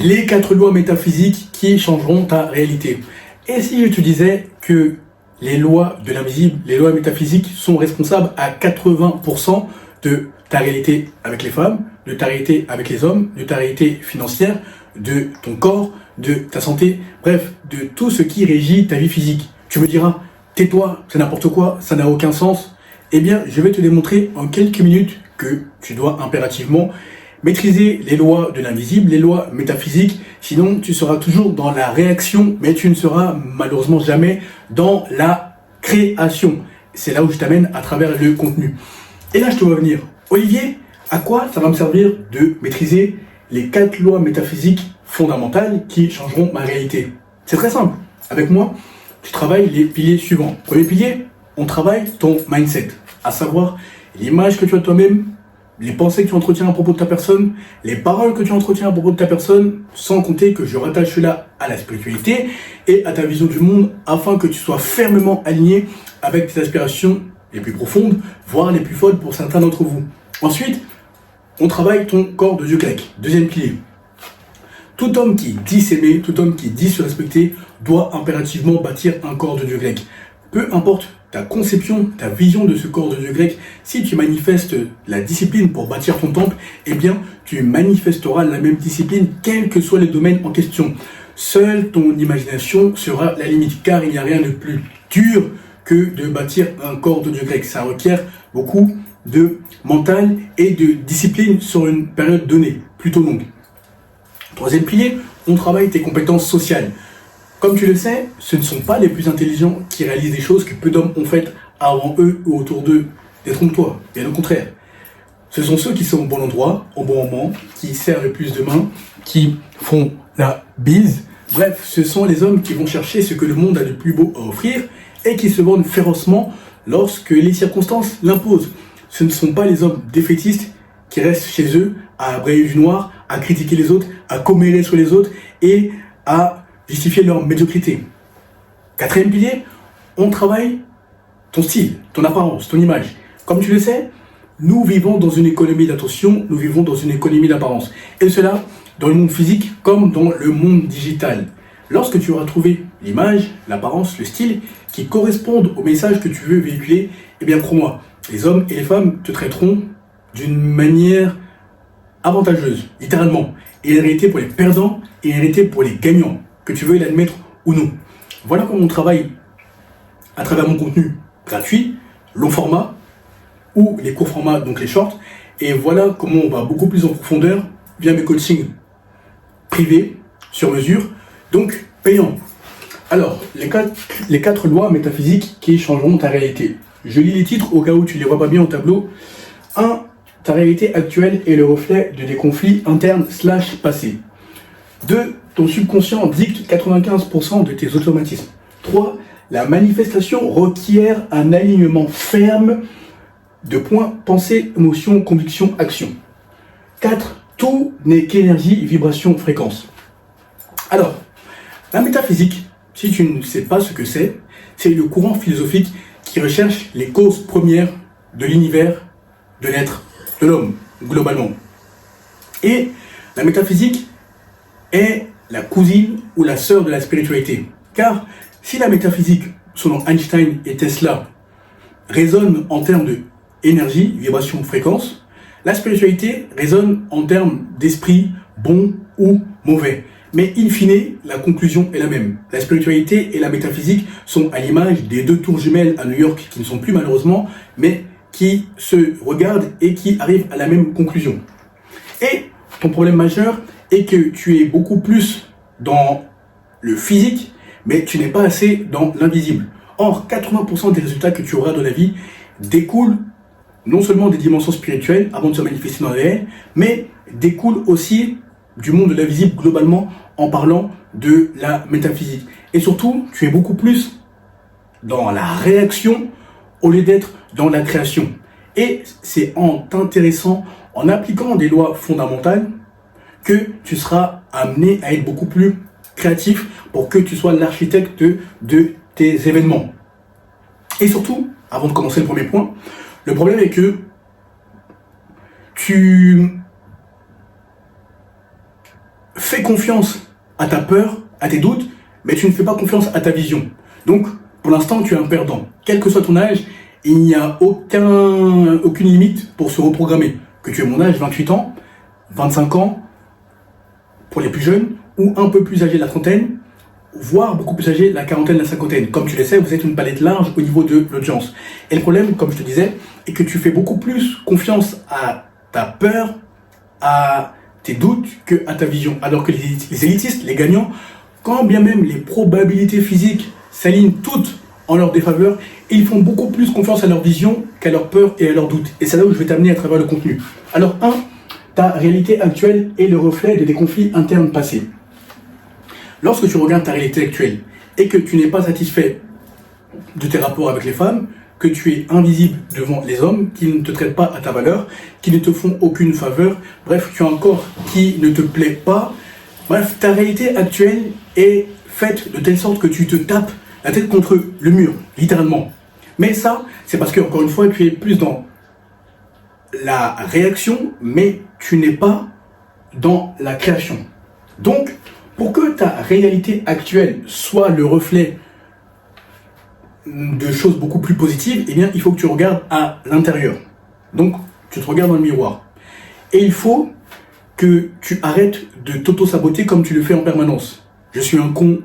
Les 4 lois métaphysiques qui changeront ta réalité. Et si je te disais que les lois de l'invisible, les lois métaphysiques sont responsables à 80% de ta réalité avec les femmes, de ta réalité avec les hommes, de ta réalité financière, de ton corps, de ta santé, bref, de tout ce qui régit ta vie physique. Tu me diras, tais-toi, c'est n'importe quoi, ça n'a aucun sens. Eh bien, je vais te démontrer en quelques minutes que tu dois impérativement maîtriser les lois de l'invisible, les lois métaphysiques, sinon tu seras toujours dans la réaction, mais tu ne seras malheureusement jamais dans la création. C'est là où je t'amène à travers le contenu. Et là, je te vois venir. Olivier, à quoi ça va me servir de maîtriser les 4 lois métaphysiques fondamentales qui changeront ma réalité? C'est très simple. Avec moi, tu travailles les piliers suivants. Premier pilier, on travaille ton mindset, à savoir l'image que tu as de toi-même, les pensées que tu entretiens à propos de ta personne, les paroles que tu entretiens à propos de ta personne, sans compter que je rattache cela à la spiritualité et à ta vision du monde afin que tu sois fermement aligné avec tes aspirations les plus profondes, voire les plus folles pour certains d'entre vous. Ensuite, on travaille ton corps de dieu grec, deuxième pilier. Tout homme qui dit s'aimer, tout homme qui dit se respecter, doit impérativement bâtir un corps de dieu grec. Peu importe ta conception, ta vision de ce corps de dieu grec, si tu manifestes la discipline pour bâtir ton temple, eh bien, tu manifesteras la même discipline, quels que soient les domaines en question. Seule ton imagination sera la limite, car il n'y a rien de plus dur que de bâtir un corps de dieu grec. Ça requiert beaucoup de mental et de discipline sur une période donnée, plutôt longue. Troisième pilier, on travaille tes compétences sociales. Comme tu le sais, ce ne sont pas les plus intelligents qui réalisent des choses que peu d'hommes ont faites avant eux ou autour d'eux. Détrompe-toi, bien au contraire. Ce sont ceux qui sont au bon endroit, au bon moment, qui serrent le plus de mains, qui font la bise. Bref, ce sont les hommes qui vont chercher ce que le monde a de plus beau à offrir et qui se vendent férocement lorsque les circonstances l'imposent. Ce ne sont pas les hommes défaitistes qui restent chez eux à brailler du noir, à critiquer les autres, à commérer sur les autres et à justifier leur médiocrité. Quatrième pilier, on travaille ton style, ton apparence, ton image. Comme tu le sais, nous vivons dans une économie d'attention, nous vivons dans une économie d'apparence. Et cela dans le monde physique comme dans le monde digital. Lorsque tu auras trouvé l'image, l'apparence, le style qui correspondent au message que tu veux véhiculer, eh bien crois-moi, les hommes et les femmes te traiteront d'une manière avantageuse, littéralement. Et une réalité pour les perdants et une réalité pour les gagnants, que tu veuilles l'admettre ou non. Voilà comment on travaille à travers mon contenu gratuit, long format, ou les courts formats, donc les shorts. Et voilà comment on va beaucoup plus en profondeur via mes coachings privés, sur mesure, donc payants. Alors, les 4 lois métaphysiques qui changeront ta réalité. Je lis les titres au cas où tu ne les vois pas bien au tableau. 1. Ta réalité actuelle est le reflet de des conflits internes / passés. 2. Ton subconscient dicte 95% de tes automatismes. 3. La manifestation requiert un alignement ferme de points pensée, émotion, conviction, action. 4. Tout n'est qu'énergie, vibration, fréquence. Alors, la métaphysique, si tu ne sais pas ce que c'est le courant philosophique qui recherche les causes premières de l'univers, de l'être, de l'homme, globalement. Et la métaphysique est la cousine ou la sœur de la spiritualité. Car si la métaphysique, selon Einstein et Tesla, résonne en termes de énergie, vibration, fréquence, la spiritualité résonne en termes d'esprit bon ou mauvais. Mais in fine, la conclusion est la même. La spiritualité et la métaphysique sont à l'image des 2 tours jumelles à New York qui ne sont plus malheureusement, mais qui se regardent et qui arrivent à la même conclusion. Et ton problème majeur est que tu es beaucoup plus dans le physique, mais tu n'es pas assez dans l'invisible. Or, 80% des résultats que tu auras dans la vie découlent non seulement des dimensions spirituelles avant de se manifester dans le réel, mais découlent aussi du monde de l'invisible globalement en parlant de la métaphysique. Et surtout, tu es beaucoup plus dans la réaction au lieu d'être dans la création. Et c'est en t'intéressant, en appliquant des lois fondamentales, que tu seras amené à être beaucoup plus créatif pour que tu sois l'architecte de tes événements. Et surtout, avant de commencer le premier point, le problème est que tu fais confiance à ta peur, à tes doutes, mais tu ne fais pas confiance à ta vision. Donc, pour l'instant, tu es un perdant. Quel que soit ton âge, il n'y a aucune limite pour se reprogrammer. Que tu aies mon âge, 28 ans, 25 ans, pour les plus jeunes, ou un peu plus âgés de la trentaine, voire beaucoup plus âgés de la quarantaine, de la cinquantaine. Comme tu le sais, vous êtes une palette large au niveau de l'audience. Et le problème, comme je te disais, est que tu fais beaucoup plus confiance à ta peur, à tes doutes, que à ta vision. Alors que les élitistes, les gagnants, quand bien même les probabilités physiques s'alignent toutes en leur défaveur, ils font beaucoup plus confiance à leur vision qu'à leur peur et à leurs doutes. Et c'est là où je vais t'amener à travers le contenu. Alors, ta réalité actuelle est le reflet de tes conflits internes passés. Lorsque tu regardes ta réalité actuelle et que tu n'es pas satisfait de tes rapports avec les femmes, que tu es invisible devant les hommes, qui ne te traitent pas à ta valeur, qui ne te font aucune faveur, bref, tu as un corps qui ne te plaît pas, bref, ta réalité actuelle est faite de telle sorte que tu te tapes la tête contre le mur, littéralement. Mais ça, c'est parce que, encore une fois, tu es plus dans la réaction, mais tu n'es pas dans la création. Donc, pour que ta réalité actuelle soit le reflet de choses beaucoup plus positives, eh bien, il faut que tu regardes à l'intérieur. Donc, tu te regardes dans le miroir. Et il faut que tu arrêtes de t'auto-saboter comme tu le fais en permanence. Je suis un con,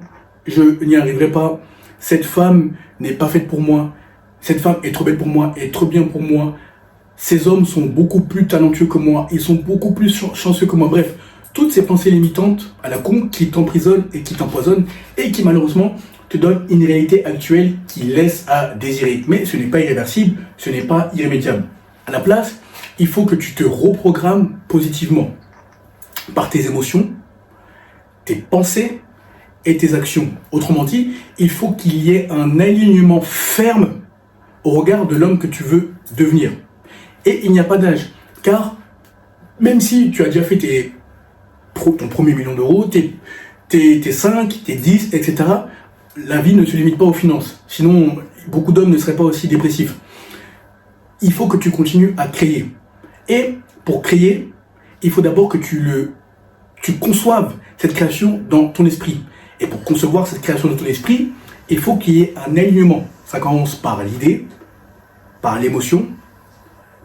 je n'y arriverai pas, cette femme n'est pas faite pour moi, cette femme est trop belle pour moi, est trop bien pour moi, ces hommes sont beaucoup plus talentueux que moi, ils sont beaucoup plus chanceux que moi, bref, toutes ces pensées limitantes à la con qui t'emprisonnent et qui t'empoisonnent et qui malheureusement te donnent une réalité actuelle qui laisse à désirer. Mais ce n'est pas irréversible, ce n'est pas irrémédiable. À la place, il faut que tu te reprogrammes positivement par tes émotions, tes pensées et tes actions. Autrement dit, il faut qu'il y ait un alignement ferme au regard de l'homme que tu veux devenir. Et il n'y a pas d'âge, car même si tu as déjà fait ton premier million d'euros, tes 5, tes 10, etc., la vie ne se limite pas aux finances. Sinon, beaucoup d'hommes ne seraient pas aussi dépressifs. Il faut que tu continues à créer. Et pour créer, il faut d'abord que tu conçoives cette création dans ton esprit. Et pour concevoir cette création dans ton esprit, il faut qu'il y ait un alignement. Ça commence par l'idée, par l'émotion,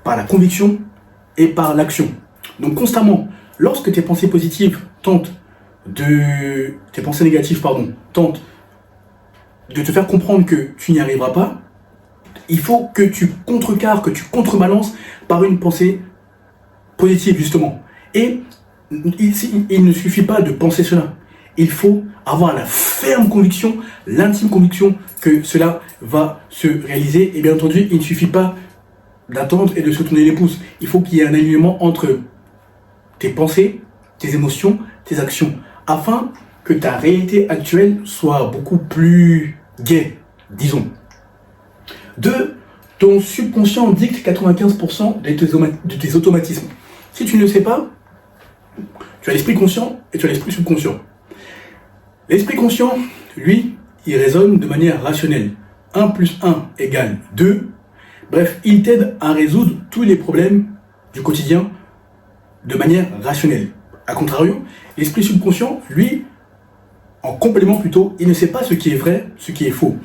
par la conviction et par l'action. Donc constamment, lorsque tes pensées positives tes pensées négatives, tentent de te faire comprendre que tu n'y arriveras pas, il faut que tu contrecarres, que tu contrebalances par une pensée positive, justement. Et il ne suffit pas de penser cela. Il faut avoir la ferme conviction, l'intime conviction que cela va se réaliser. Et bien entendu, il ne suffit pas d'attendre et de se tourner les pouces. Il faut qu'il y ait un alignement entre tes pensées, tes émotions, tes actions, afin que ta réalité actuelle soit beaucoup plus gaie, disons. 2. Ton subconscient dicte 95% de tes automatismes. Si tu ne le sais pas, tu as l'esprit conscient et tu as l'esprit subconscient. L'esprit conscient, lui, il raisonne de manière rationnelle. 1 plus 1 égale 2. Bref, il t'aide à résoudre tous les problèmes du quotidien de manière rationnelle. A contrario, l'esprit subconscient, lui, en complément plutôt, il ne sait pas ce qui est vrai, ce qui est faux.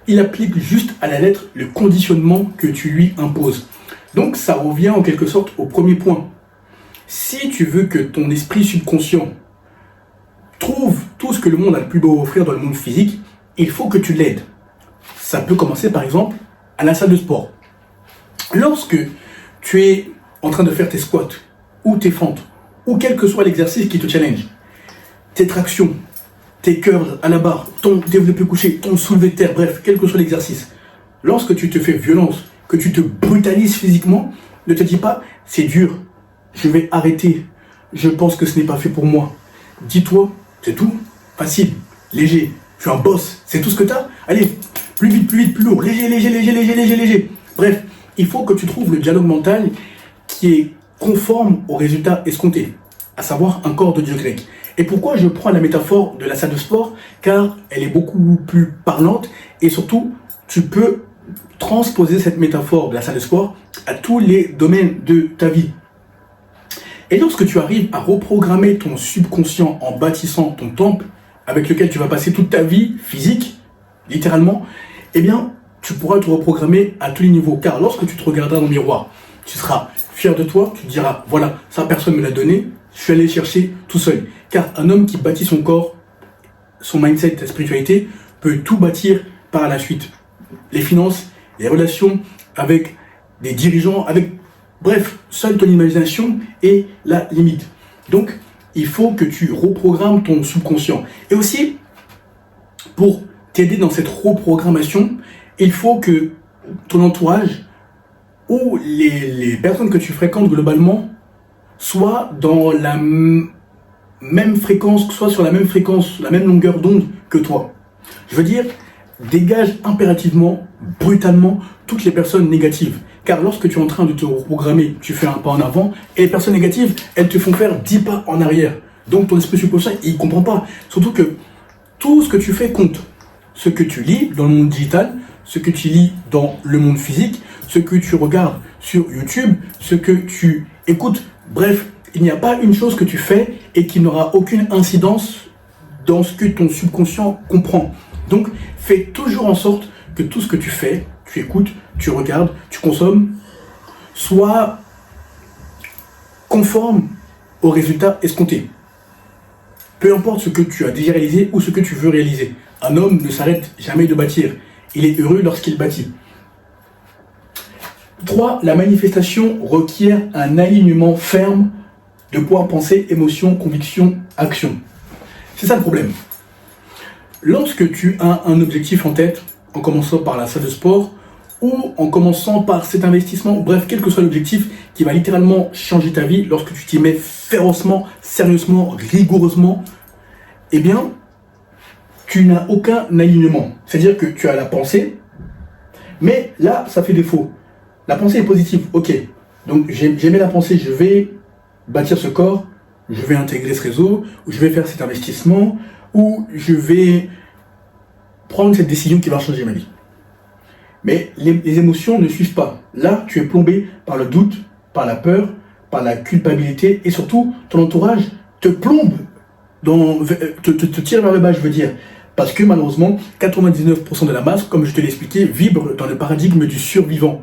Il applique juste à la lettre le conditionnement que tu lui imposes. Donc ça revient en quelque sorte au premier point. Si tu veux que ton esprit subconscient trouve tout ce que le monde a le plus beau à offrir dans le monde physique, il faut que tu l'aides. Ça peut commencer par exemple à la salle de sport. Lorsque tu es en train de faire tes squats, ou tes fentes, ou quel que soit l'exercice qui te challenge, tes tractions, tes curls à la barre, ton développé couché, ton soulevé de terre, bref, quel que soit l'exercice, lorsque tu te fais violence, que tu te brutalises physiquement, ne te dis pas, c'est dur, je vais arrêter, je pense que ce n'est pas fait pour moi. Dis-toi, c'est tout, facile, léger, je suis un boss, c'est tout ce que tu as. Allez, plus vite, plus lourd, léger. Bref, il faut que tu trouves le dialogue mental qui est conforme au résultat escompté, à savoir un corps de dieu grec. Et pourquoi je prends la métaphore de la salle de sport? Car elle est beaucoup plus parlante et surtout, tu peux transposer cette métaphore de la salle de sport à tous les domaines de ta vie. Et lorsque tu arrives à reprogrammer ton subconscient en bâtissant ton temple, avec lequel tu vas passer toute ta vie physique, littéralement, eh bien, tu pourras te reprogrammer à tous les niveaux. Car lorsque tu te regarderas dans le miroir, tu seras fier de toi, tu te diras, voilà, ça personne me l'a donné, je suis allé chercher tout seul. Car un homme qui bâtit son corps, son mindset, sa spiritualité, peut tout bâtir par la suite. Les finances, les relations avec des dirigeants, avec... Bref, seule ton imagination est la limite. Donc, il faut que tu reprogrammes ton subconscient. Et aussi, pour t'aider dans cette reprogrammation, il faut que ton entourage ou les personnes que tu fréquentes globalement soient dans la même fréquence, soit sur la même fréquence, la même longueur d'onde que toi. Je veux dire, dégage impérativement, brutalement, toutes les personnes négatives. Car lorsque tu es en train de te reprogrammer, tu fais un pas en avant, et les personnes négatives, elles te font faire 10 pas en arrière. Donc ton esprit subconscient, il ne comprend pas. Surtout que tout ce que tu fais compte. Ce que tu lis dans le monde digital, ce que tu lis dans le monde physique, ce que tu regardes sur YouTube, ce que tu écoutes. Bref, il n'y a pas une chose que tu fais et qui n'aura aucune incidence dans ce que ton subconscient comprend. Donc, fais toujours en sorte que tout ce que tu fais, tu écoutes, tu regardes, tu consommes, soit conforme aux résultats escomptés. Peu importe ce que tu as déjà réalisé ou ce que tu veux réaliser. Un homme ne s'arrête jamais de bâtir. Il est heureux lorsqu'il bâtit. 3. La manifestation requiert un alignement ferme de pouvoir penser, émotion, conviction, action. C'est ça le problème. Lorsque tu as un objectif en tête, en commençant par la salle de sport, ou en commençant par cet investissement, bref, quel que soit l'objectif qui va littéralement changer ta vie, lorsque tu t'y mets férocement, sérieusement, rigoureusement, eh bien, tu n'as aucun alignement. C'est-à-dire que tu as la pensée, mais là, ça fait défaut. La pensée est positive, ok. Donc, j'ai mis la pensée, je vais bâtir ce corps, je vais intégrer ce réseau, ou je vais faire cet investissement, ou je vais prendre cette décision qui va changer ma vie. Mais les émotions ne suivent pas. Là, tu es plombé par le doute, par la peur, par la culpabilité, et surtout, ton entourage te plombe, te tire vers le bas, je veux dire. Parce que malheureusement, 99% de la masse, comme je te l'ai expliqué, vibre dans le paradigme du survivant.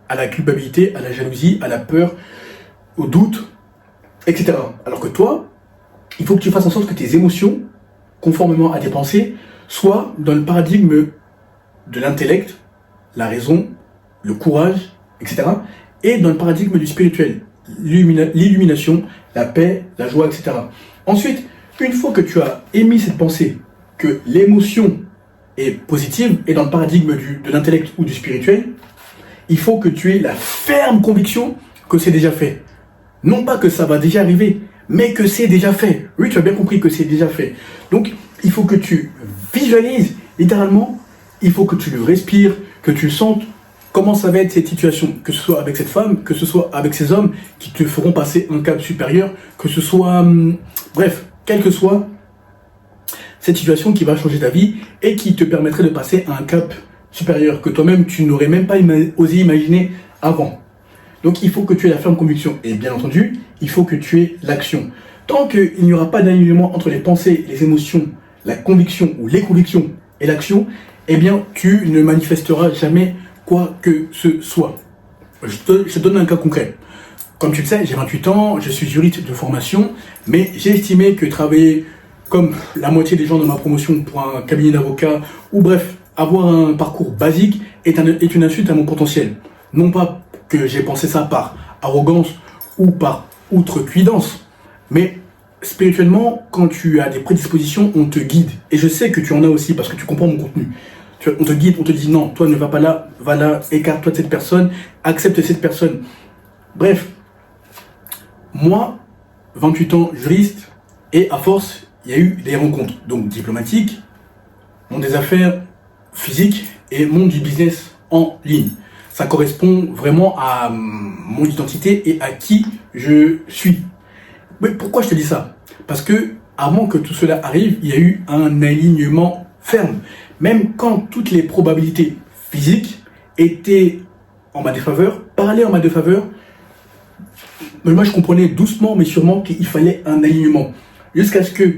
À la culpabilité, à la jalousie, à la peur, au doute, etc. Alors que toi, il faut que tu fasses en sorte que tes émotions, conformément à tes pensées, soient dans le paradigme de l'intellect, la raison, le courage, etc. Et dans le paradigme du spirituel, l'illumination, la paix, la joie, etc. Ensuite, une fois que tu as émis cette pensée, que l'émotion est positive et dans le paradigme de l'intellect ou du spirituel, il faut que tu aies la ferme conviction que c'est déjà fait. Non pas que ça va déjà arriver, mais que c'est déjà fait. Oui, tu as bien compris que c'est déjà fait. Donc, il faut que tu visualises, littéralement, il faut que tu le respires, que tu sentes comment ça va être cette situation, que ce soit avec cette femme, que ce soit avec ces hommes qui te feront passer un cap supérieur, que ce soit, bref, quelle que soit cette situation qui va changer ta vie et qui te permettrait de passer à un cap supérieur que toi-même tu n'aurais même pas osé imaginer avant. Donc il faut que tu aies la ferme conviction et bien entendu, il faut que tu aies l'action. Tant qu'il n'y aura pas d'alignement entre les pensées, les émotions, la conviction ou les convictions et l'action, eh bien tu ne manifesteras jamais quoi que ce soit. Je te donne un cas concret. Comme tu le sais, j'ai 28 ans, je suis juriste de formation, mais j'ai estimé que travailler comme la moitié des gens dans ma promotion pour un cabinet d'avocats, ou bref, avoir un parcours basique est une insulte à mon potentiel. Non pas que j'ai pensé ça par arrogance ou par outrecuidance, mais spirituellement, quand tu as des prédispositions, on te guide. Et je sais que tu en as aussi parce que tu comprends mon contenu. On te guide, on te dit non, toi ne vas pas là, va là, écarte-toi de cette personne, accepte cette personne. Bref, moi, 28 ans, juriste, et à force, il y a eu des rencontres, donc diplomatiques, monde des affaires, physique et monde du business en ligne. Ça correspond vraiment à mon identité et à qui je suis. Mais pourquoi je te dis ça? Parce que avant que tout cela arrive, il y a eu un alignement ferme. Même quand toutes les probabilités physiques étaient en ma défaveur, parlaient en ma défaveur, Mais moi, je comprenais doucement, mais sûrement qu'il fallait un alignement. Jusqu'à ce que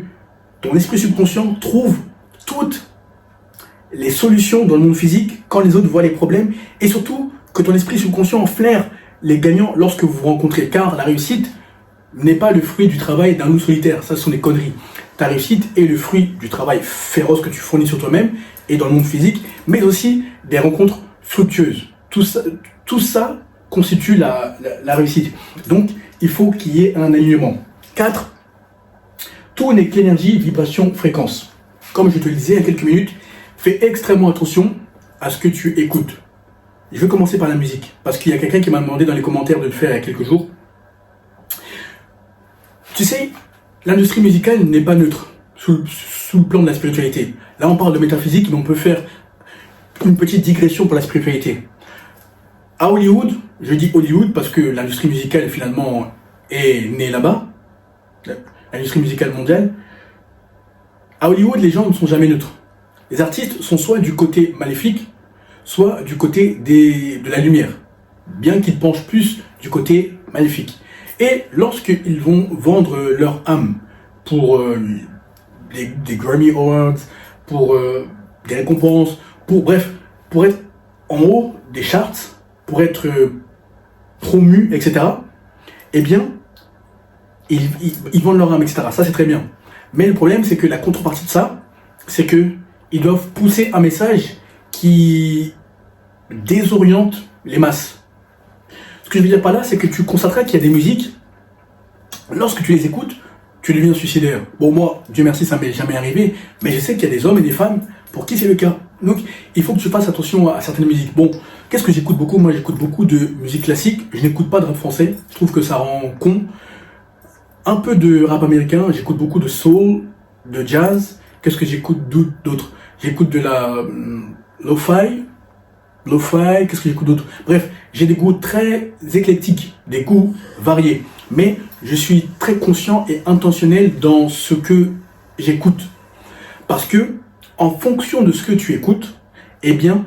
ton esprit subconscient trouve toutes les solutions dans le monde physique quand les autres voient les problèmes. Et surtout, que ton esprit subconscient flaire les gagnants lorsque vous vous rencontrez. Car la réussite n'est pas le fruit du travail d'un loup solitaire. Ça, ce sont des conneries. Ta réussite est le fruit du travail féroce que tu fournis sur toi-même et dans le monde physique, mais aussi des rencontres fructueuses. Tout ça constitue la réussite. Donc, il faut qu'il y ait un alignement. 4. Tout n'est qu'énergie, vibration, fréquence. Comme je te le disais il y a quelques minutes, fais extrêmement attention à ce que tu écoutes. Je vais commencer par la musique, parce qu'il y a quelqu'un qui m'a demandé dans les commentaires de le faire il y a quelques jours. Tu sais, l'industrie musicale n'est pas neutre sous le plan de la spiritualité. Là, on parle de métaphysique, mais on peut faire une petite digression pour la spiritualité. À Hollywood, je dis Hollywood parce que l'industrie musicale finalement est née là-bas, l'industrie musicale mondiale. À Hollywood, les gens ne sont jamais neutres. Les artistes sont soit du côté maléfique, soit du côté de la lumière, bien qu'ils penchent plus du côté maléfique. Et lorsqu'ils vont vendre leur âme pour des Grammy Awards, pour des récompenses, pour être en haut des charts, pour être promus, etc., eh bien, ils vendent leur âme, etc. Ça, c'est très bien. Mais le problème, c'est que la contrepartie de ça, c'est que ils doivent pousser un message qui désoriente les masses. Ce que je veux dire par là, c'est que tu constateras qu'il y a des musiques, lorsque tu les écoutes, tu deviens suicidaire. Bon, moi, Dieu merci, ça m'est jamais arrivé, mais je sais qu'il y a des hommes et des femmes pour qui c'est le cas. Donc, il faut que tu fasses attention à certaines musiques. Bon, qu'est-ce que j'écoute beaucoup? Moi, j'écoute beaucoup de musique classique. Je n'écoute pas de rap français. Je trouve que ça rend con. Un peu de rap américain. J'écoute beaucoup de soul, de jazz. Qu'est-ce que j'écoute d'autre? J'écoute de la lo-fi. Qu'est-ce que j'écoute d'autre? Bref, j'ai des goûts très éclectiques, des goûts variés. Mais je suis très conscient et intentionnel dans ce que j'écoute. Parce que, en fonction de ce que tu écoutes, eh bien,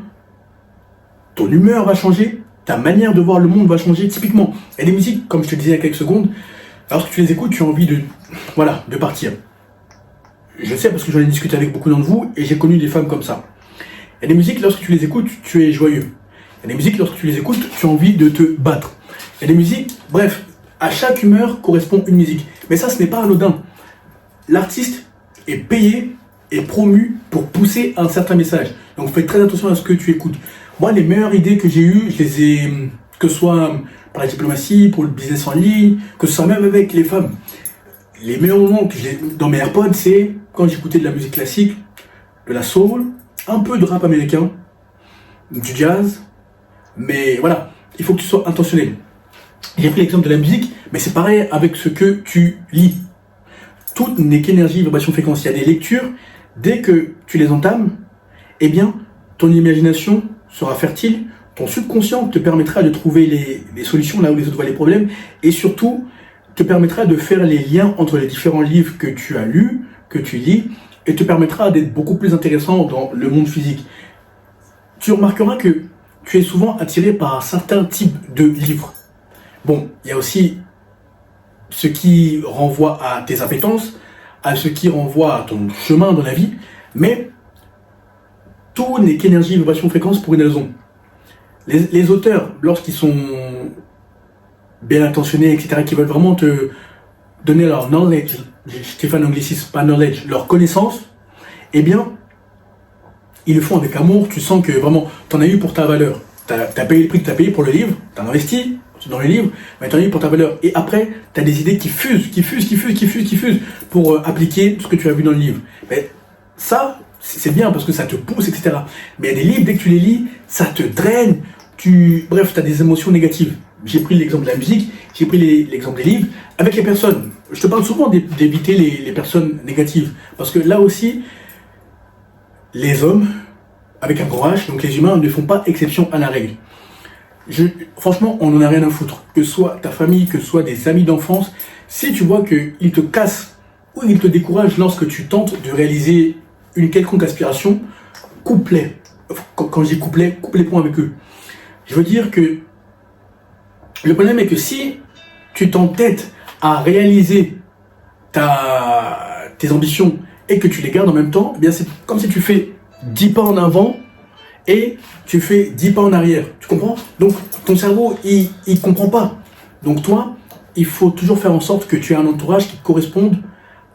ton humeur va changer, ta manière de voir le monde va changer. Typiquement, il y a des musiques, comme je te disais il y a quelques secondes, lorsque tu les écoutes, tu as envie de partir. Je sais parce que j'en ai discuté avec beaucoup d'entre vous et j'ai connu des femmes comme ça. Il y a des musiques, lorsque tu les écoutes, tu es joyeux. Il y a des musiques, lorsque tu les écoutes, tu as envie de te battre. Il y a des musiques, bref, à chaque humeur correspond une musique. Mais ça, ce n'est pas anodin. L'artiste est payé et promu pour pousser un certain message. Donc fais très attention à ce que tu écoutes. Moi, les meilleures idées que j'ai eues, je les ai, que ce soit pour la diplomatie, pour le business en ligne, que ce soit même avec les femmes. Les meilleurs moments que j'ai dans mes AirPods, c'est quand j'écoutais de la musique classique, de la soul, un peu de rap américain, du jazz. Mais voilà, il faut que tu sois intentionnel. J'ai pris l'exemple de la musique, mais c'est pareil avec ce que tu lis. Tout n'est qu'énergie, vibration, fréquence. Il y a des lectures, dès que tu les entames, eh bien, ton imagination sera fertile, ton subconscient te permettra de trouver les solutions là où les autres voient les problèmes, et surtout, te permettra de faire les liens entre les différents livres que tu as lus, que tu lis, et te permettra d'être beaucoup plus intéressant dans le monde physique. Tu remarqueras que tu es souvent attiré par un certain type de livre. Bon, il y a aussi ce qui renvoie à tes appétences, à ce qui renvoie à ton chemin dans la vie, mais tout n'est qu'énergie, vibration, fréquence pour une raison. Les auteurs, lorsqu'ils sont bien intentionnés, etc., qui veulent vraiment te donner leur knowledge, Stéphane Anglicisme, pas knowledge, leur connaissance, eh bien, ils le font avec amour, tu sens que vraiment, t'en as eu pour ta valeur. T'as payé le prix que t'as payé pour le livre, t'as investi dans le livre, mais t'en as eu pour ta valeur. Et après, t'as des idées qui fusent pour appliquer ce que tu as vu dans le livre. Mais ça, c'est bien parce que ça te pousse, etc. Mais il y a des livres, dès que tu les lis, ça te draine. Bref, t'as des émotions négatives. J'ai pris l'exemple de la musique, j'ai pris l'exemple des livres. Avec les personnes, je te parle souvent d'éviter les personnes négatives. Parce que là aussi, les hommes, avec un grand H, donc les humains, ne font pas exception à la règle. Franchement, on n'en a rien à foutre. Que ce soit ta famille, que ce soit des amis d'enfance, si tu vois qu'ils te cassent ou ils te découragent lorsque tu tentes de réaliser une quelconque aspiration, coupe-les. Quand je dis coupe les points avec eux. Je veux dire que le problème est que si tu t'entêtes à réaliser tes ambitions et que tu les gardes en même temps, eh bien c'est comme si tu fais 10 pas en avant et tu fais 10 pas en arrière. Tu comprends? Donc ton cerveau, il comprend pas. Donc toi, il faut toujours faire en sorte que tu aies un entourage qui corresponde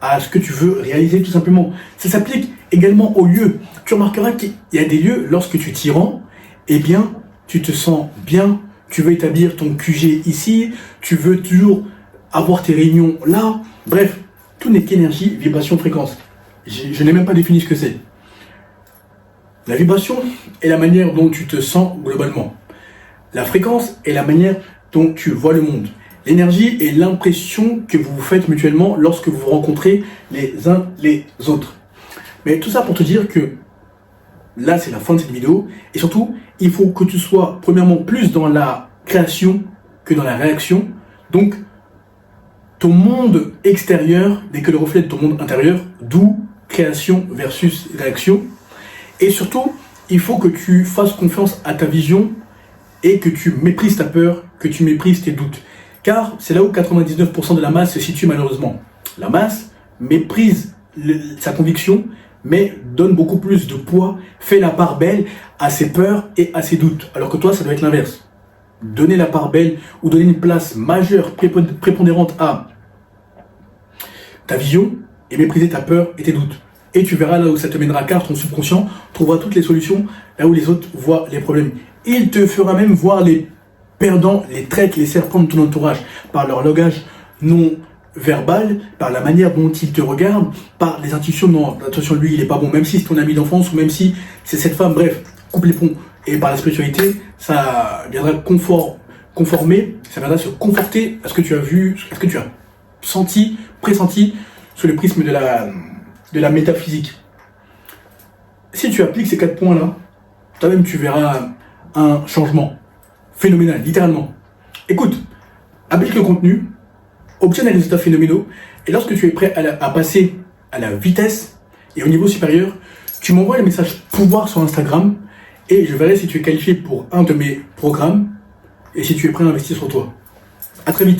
à ce que tu veux réaliser tout simplement. Ça s'applique également aux lieux. Tu remarqueras qu'il y a des lieux, lorsque tu t'y rends, eh bien, tu te sens bien, tu veux établir ton QG ici, tu veux toujours avoir tes réunions là. Bref, tout n'est qu'énergie, vibration, fréquence. Je n'ai même pas défini ce que c'est. La vibration est la manière dont tu te sens globalement. La fréquence est la manière dont tu vois le monde. L'énergie est l'impression que vous vous faites mutuellement lorsque vous vous rencontrez les uns les autres. Mais tout ça pour te dire que là, c'est la fin de cette vidéo. Et surtout, il faut que tu sois premièrement plus dans la création que dans la réaction. Donc, ton monde extérieur n'est que le reflet de ton monde intérieur, d'où création versus réaction. Et surtout, il faut que tu fasses confiance à ta vision et que tu méprises ta peur, que tu méprises tes doutes. Car c'est là où 99% de la masse se situe malheureusement. La masse méprise sa conviction, mais donne beaucoup plus de poids, fait la part belle à ses peurs et à ses doutes. Alors que toi, ça doit être l'inverse. Donner la part belle ou donner une place majeure, prépondérante à ta vision et mépriser ta peur et tes doutes. Et tu verras là où ça te mènera, car ton subconscient trouvera toutes les solutions là où les autres voient les problèmes. Il te fera même voir les perdants, les traîtres, les serpents de ton entourage par leur langage non verbal, par la manière dont ils te regardent, par les intuitions. Non, attention, lui il est pas bon, même si c'est ton ami d'enfance ou même si c'est cette femme, bref, coupe les ponts. Et par la spiritualité, ça viendra conformer, ça viendra se conforter à ce que tu as vu, à ce que tu as senti, pressenti sous le prisme de la métaphysique. Si tu appliques ces 4 points-là, toi-même tu verras un changement phénoménal, littéralement. Écoute, applique le contenu, obtiens des résultats phénoménaux, et lorsque tu es prêt à passer à la vitesse et au niveau supérieur, tu m'envoies le message pouvoir sur Instagram, et je verrai si tu es qualifié pour un de mes programmes, et si tu es prêt à investir sur toi. À très vite.